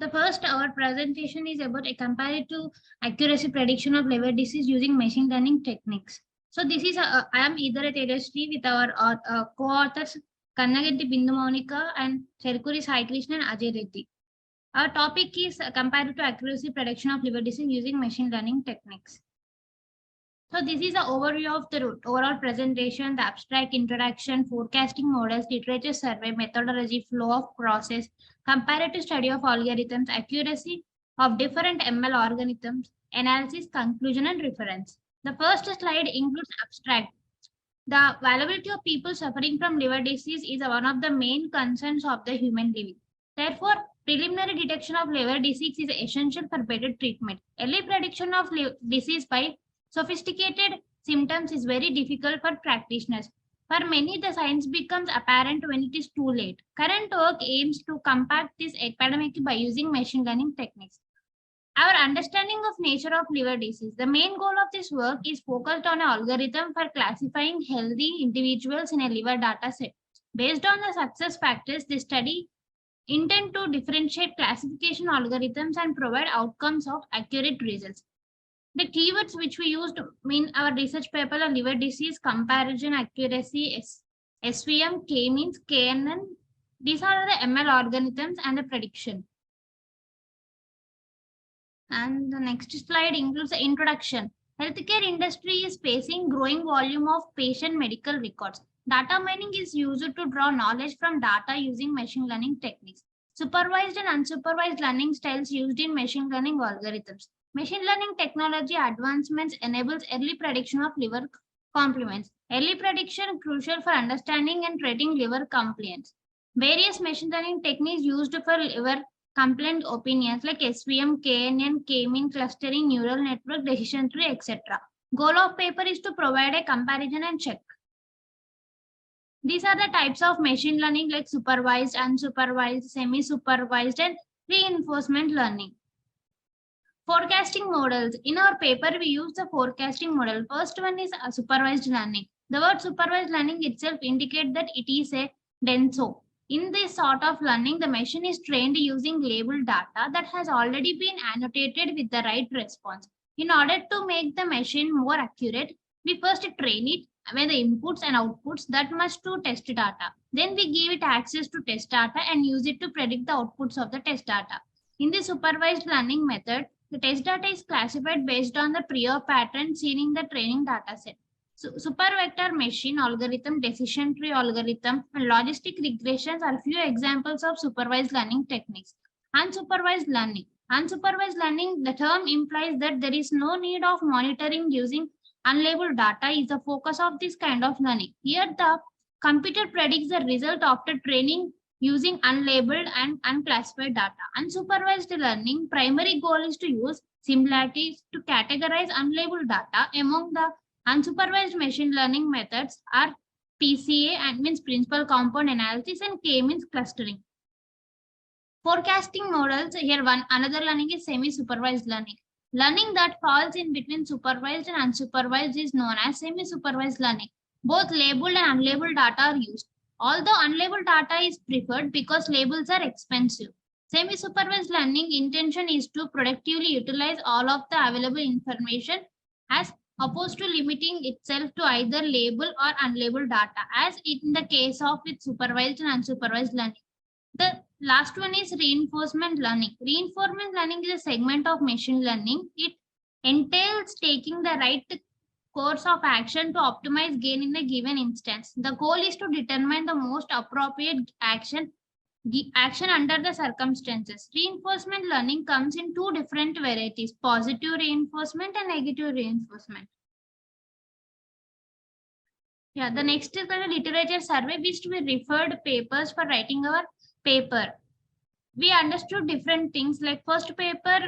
The first, our presentation is about a comparative accuracy prediction of liver disease using machine learning techniques. So this is I am either at Tejasri with our co-authors Kannagatti Bindu Monica and Cherkuri Sai Krishna and Ajay Reddy. Our topic is comparative accuracy prediction of liver disease using machine learning techniques. So this is an overview of the overall presentation, the abstract, introduction, forecasting models, literature survey, methodology, flow of process, comparative study of algorithms, accuracy of different ML algorithms, analysis, conclusion, and reference. The first slide includes abstract. The availability of people suffering from liver disease is one of the main concerns of the human living. Therefore, preliminary detection of liver disease is essential for better treatment. Early prediction of disease by sophisticated symptoms is very difficult for practitioners. For many, the science becomes apparent when it is too late. Current work aims to combat this epidemic by using machine learning techniques. Our understanding of nature of liver disease. The main goal of this work is focused on an algorithm for classifying healthy individuals in a liver data set. Based on the success factors, this study intend to differentiate classification algorithms and provide outcomes of accurate results. The keywords which we used in our research paper are liver disease, comparison, accuracy, SVM, K-means, KNN. These are the ML algorithms and the prediction. And the next slide includes the introduction. Healthcare industry is facing growing volume of patient medical records. Data mining is used to draw knowledge from data using machine learning techniques. Supervised and unsupervised learning styles used in machine learning algorithms. Machine learning technology advancements enables early prediction of liver complements. Early prediction crucial for understanding and treating liver complaints. Various machine learning techniques used for liver complaint opinions like SVM, KNN, K-mean, clustering, neural network, decision tree, etc. Goal of paper is to provide a comparison and check. These are the types of machine learning like supervised, unsupervised, semi-supervised, and reinforcement learning. Forecasting models. In our paper, we use the forecasting model. First one is supervised learning. The word supervised learning itself indicates that it is a denso. In this sort of learning, the machine is trained using labeled data that has already been annotated with the right response. In order to make the machine more accurate, we first train it with the inputs and outputs that must to test data. Then we give it access to test data and use it to predict the outputs of the test data. In the supervised learning method, the test data is classified based on the prior pattern seen in the training data set. So, supervector machine algorithm, decision tree algorithm, and logistic regressions are few examples of supervised learning techniques. Unsupervised learning. Unsupervised learning, the term implies that there is no need of monitoring using unlabeled data is the focus of this kind of learning. Here, the computer predicts the result after training using unlabeled and unclassified data. Unsupervised learning primary goal is to use similarities to categorize unlabeled data. Among the unsupervised machine learning methods are PCA and means principal compound analysis and K means clustering. Forecasting models, here another learning is semi-supervised learning. Learning that falls in between supervised and unsupervised is known as semi-supervised learning. Both labeled and unlabeled data are used. Although unlabeled data is preferred because labels are expensive. Semi-supervised learning intention is to productively utilize all of the available information as opposed to limiting itself to either label or unlabeled data, as in the case of with supervised and unsupervised learning. The last one is reinforcement learning. Reinforcement learning is a segment of machine learning. It entails taking the right course of action to optimize gain in a given instance. The goal is to determine the most appropriate action under the circumstances. Reinforcement learning comes in two different varieties, positive reinforcement and negative reinforcement. Yeah, the next is the literature survey, which we referred papers for writing our paper. We understood different things like first paper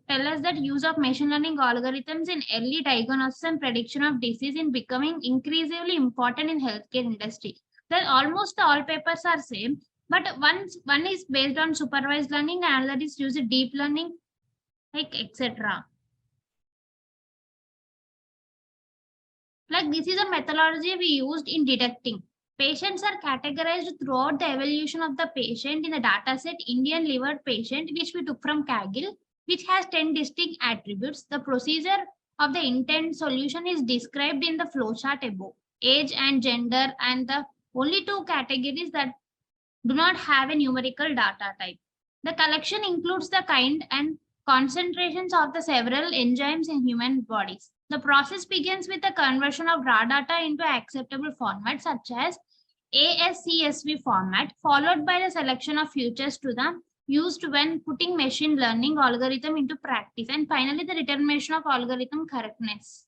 tell us that use of machine learning algorithms in early diagnosis and prediction of disease is becoming increasingly important in healthcare industry. Then almost all papers are same, but one is based on supervised learning and another is used deep learning, like etc. Like this is a methodology we used in detecting. Patients are categorized throughout the evolution of the patient in the dataset Indian liver patient, which we took from Kaggle, which has 10 distinct attributes. The procedure of the intent solution is described in the flowchart above. Age and gender and the only two categories that do not have a numerical data type. The collection includes the kind and concentrations of the several enzymes in human bodies. The process begins with the conversion of raw data into acceptable formats such as ASCSV format, followed by the selection of features to the used when putting machine learning algorithm into practice, and finally the determination of algorithm correctness.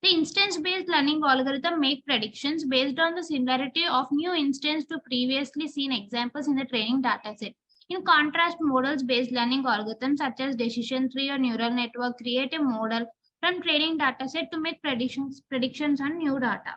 The instance-based learning algorithm make predictions based on the similarity of new instance to previously seen examples in the training dataset. In contrast, models-based learning algorithms such as decision tree or neural network create a model from training dataset to make predictions on new data.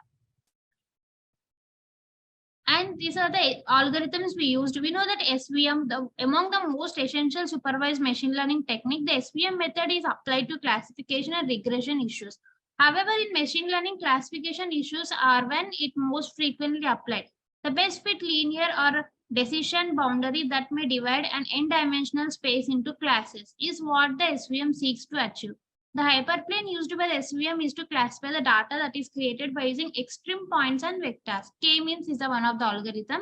And these are the algorithms we used. We know that SVM, among the most essential supervised machine learning technique, the SVM method is applied to classification and regression issues. However, in machine learning, classification issues are when it most frequently applied. The best fit linear or decision boundary that may divide an n-dimensional space into classes is what the SVM seeks to achieve. The hyperplane used by the SVM is to classify the data that is created by using extreme points and vectors. K-means is one of the algorithm.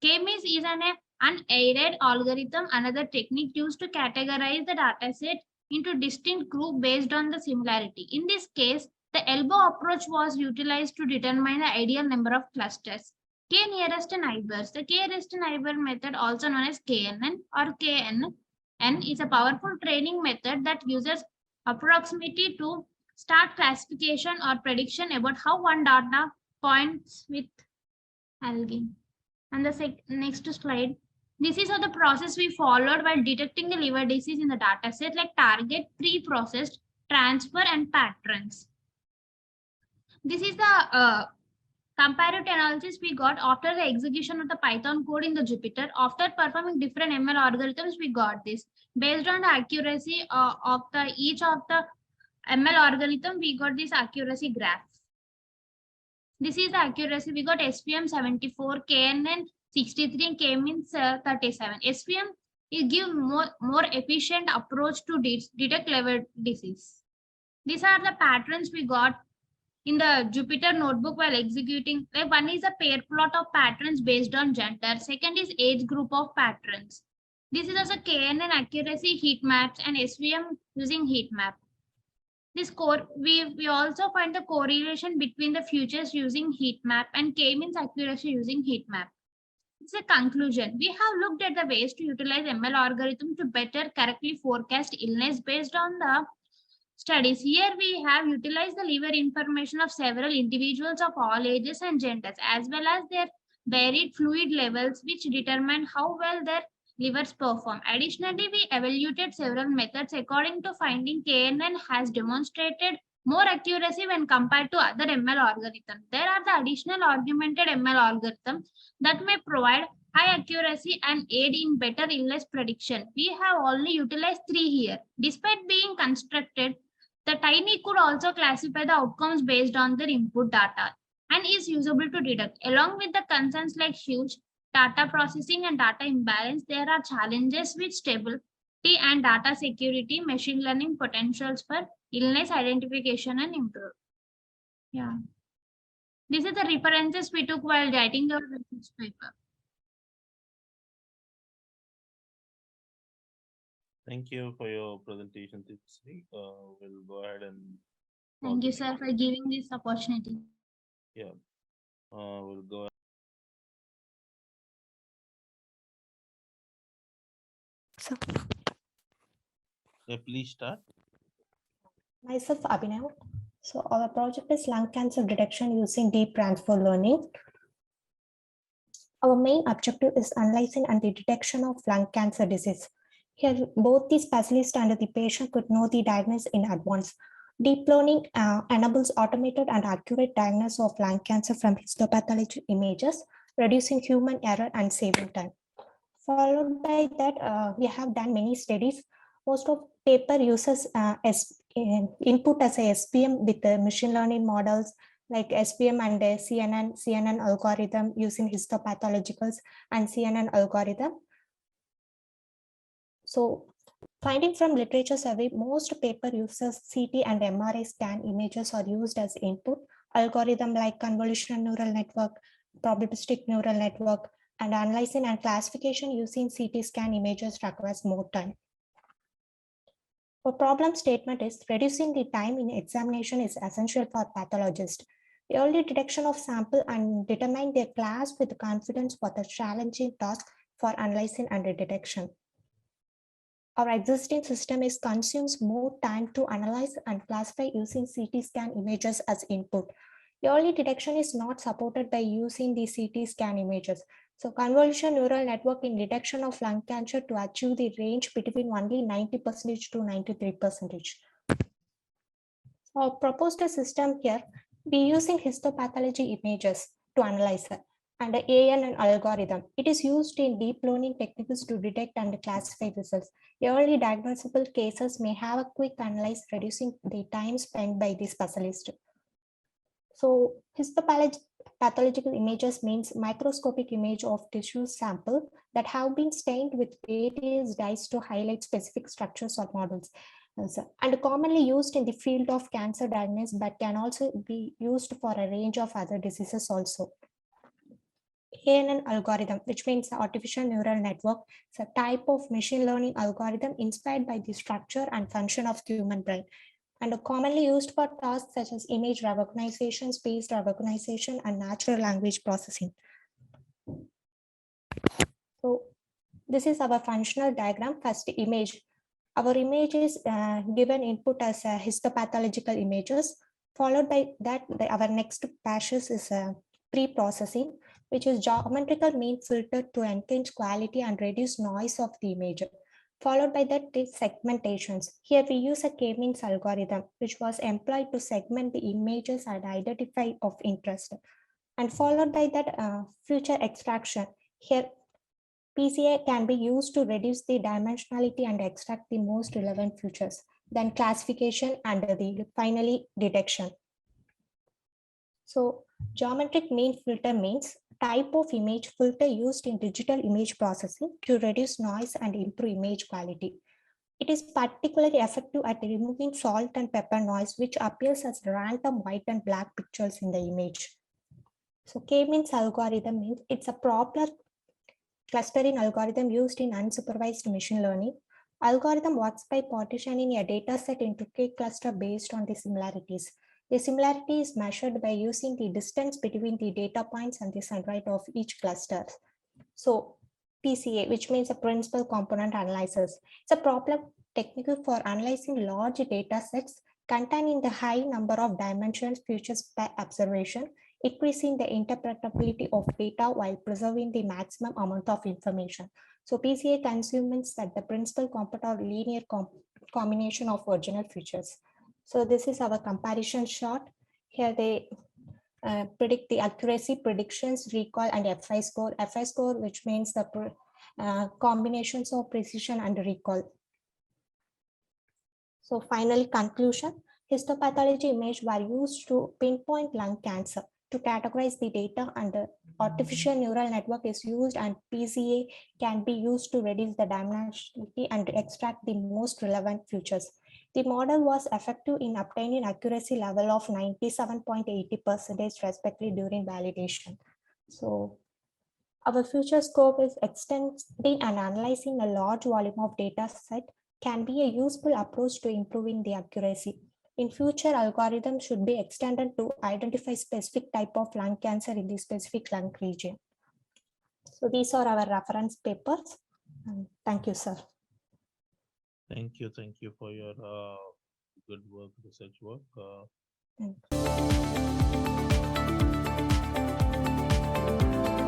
K-means is an unaided algorithm, another technique used to categorize the dataset into distinct groups based on the similarity. In this case, the elbow approach was utilized to determine the ideal number of clusters. K nearest neighbors. The K nearest neighbor method, also known as KNN or KN, is a powerful training method that uses approximately to start classification or prediction about how one data points with algae. And the next slide. This is how the process we followed while detecting the liver disease in the dataset, like target, pre-processed, transfer, and patterns. This is the comparative analysis we got after the execution of the Python code in the Jupyter. After performing different ML algorithms, we got this. Based on the accuracy of each of the ML algorithm, we got this accuracy graph. This is the accuracy. We got SVM 74, KNN 63, and K-means 37. SVM is give more efficient approach to detect liver disease. These are the patterns we got in the Jupyter notebook while executing. One is a pair plot of patterns based on gender. Second is age group of patterns. This is also KNN accuracy heat maps and SVM using heat map. This we also find the correlation between the futures using heat map and K-means accuracy using heat map. It's a conclusion. We have looked at the ways to utilize ML algorithm to better correctly forecast illness based on the studies. Here we have utilized the liver information of several individuals of all ages and genders, as well as their varied fluid levels, which determine how well their livers perform. Additionally, we evaluated several methods according to finding KNN has demonstrated more accuracy when compared to other ML algorithms. There are the additional augmented ML algorithms that may provide high accuracy and aid in better illness prediction. We have only utilized 3 here. Despite being constructed, the tiny could also classify the outcomes based on their input data and is usable to detect. Along with the concerns like huge data processing and data imbalance, there are challenges with stability and data security, machine learning potentials for illness identification and improve. Yeah. These are the references we took while writing the research paper. Thank you for your presentation, Tipsy. We'll go ahead and... Thank you, sir, for giving this opportunity. Yeah. We'll go ahead. So, Yeah, please start. myself, Abhinav. So our project is lung cancer detection using deep transfer learning. Our main objective is analyzing and the detection of lung cancer disease. Here, both the specialist and the patient could know the diagnosis in advance. Deep learning enables automated and accurate diagnosis of lung cancer from histopathology images, reducing human error and saving time. Followed by that, we have done many studies. Most of paper uses input as a SPM with the machine learning models, like SBM and CNN algorithm using histopathologicals and CNN algorithm. So finding from literature survey, most paper uses CT and MRI scan images are used as input. Algorithm like convolutional neural network, probabilistic neural network, and analyzing and classification using CT scan images requires more time. For problem statement is reducing the time in examination is essential for pathologists. Early detection of sample and determine their class with confidence for the challenging task for analyzing and detection. Our existing system is consumes more time to analyze and classify using CT scan images as input. Early detection is not supported by using the CT scan images. So convolutional neural network in detection of lung cancer to achieve the range between only 90% to 93%. So our proposed system here, we using histopathology images to analyze it and the ANN algorithm. It is used in deep learning techniques to detect and classify results. Early diagnosable cases may have a quick analysis, reducing the time spent by the specialist. So histopathological images means microscopic image of tissue sample that have been stained with various dyes to highlight specific structures or models. And commonly used in the field of cancer diagnosis, but can also be used for a range of other diseases also. ANN algorithm, which means artificial neural network, is a type of machine learning algorithm inspired by the structure and function of the human brain, and are commonly used for tasks such as image recognition, speech recognition, and natural language processing. So this is our functional diagram. First image. Our image is given input as histopathological images. Followed by that, our next passes is pre-processing, which is geometrical mean filter to enhance quality and reduce noise of the image. Followed by that is segmentations. Here we use a K-means algorithm, which was employed to segment the images and identify of interest. And followed by that feature extraction. Here PCA can be used to reduce the dimensionality and extract the most relevant features. Then classification and finally detection. So geometric mean filter means type of image filter used in digital image processing to reduce noise and improve image quality. It is particularly effective at removing salt and pepper noise, which appears as random white and black pixels in the image. So K-means algorithm means it's a proper clustering algorithm used in unsupervised machine learning. Algorithm works by partitioning a data set into K-cluster based on the similarities. The similarity is measured by using the distance between the data points and the centroid of each cluster. So PCA, which means a principal component analysis, it's a problem technique for analyzing large data sets containing the high number of dimensions features per observation, increasing the interpretability of data while preserving the maximum amount of information. So PCA consumes that the principal component or linear combination of original features. So this is our comparison chart. Here they predict the accuracy, predictions, recall, and FI score. FI score, which means the combinations of precision and recall. So finally, conclusion. Histopathology image were used to pinpoint lung cancer. To categorize the data, and the artificial neural network is used, and PCA can be used to reduce the dimensionality and extract the most relevant features. The model was effective in obtaining accuracy level of 97.80% respectively during validation. So our future scope is extending and analyzing a large volume of data set can be a useful approach to improving the accuracy. In future, algorithms should be extended to identify specific type of lung cancer in the specific lung region. So these are our reference papers. Thank you, sir. Thank you for your good work, research work. Thank you.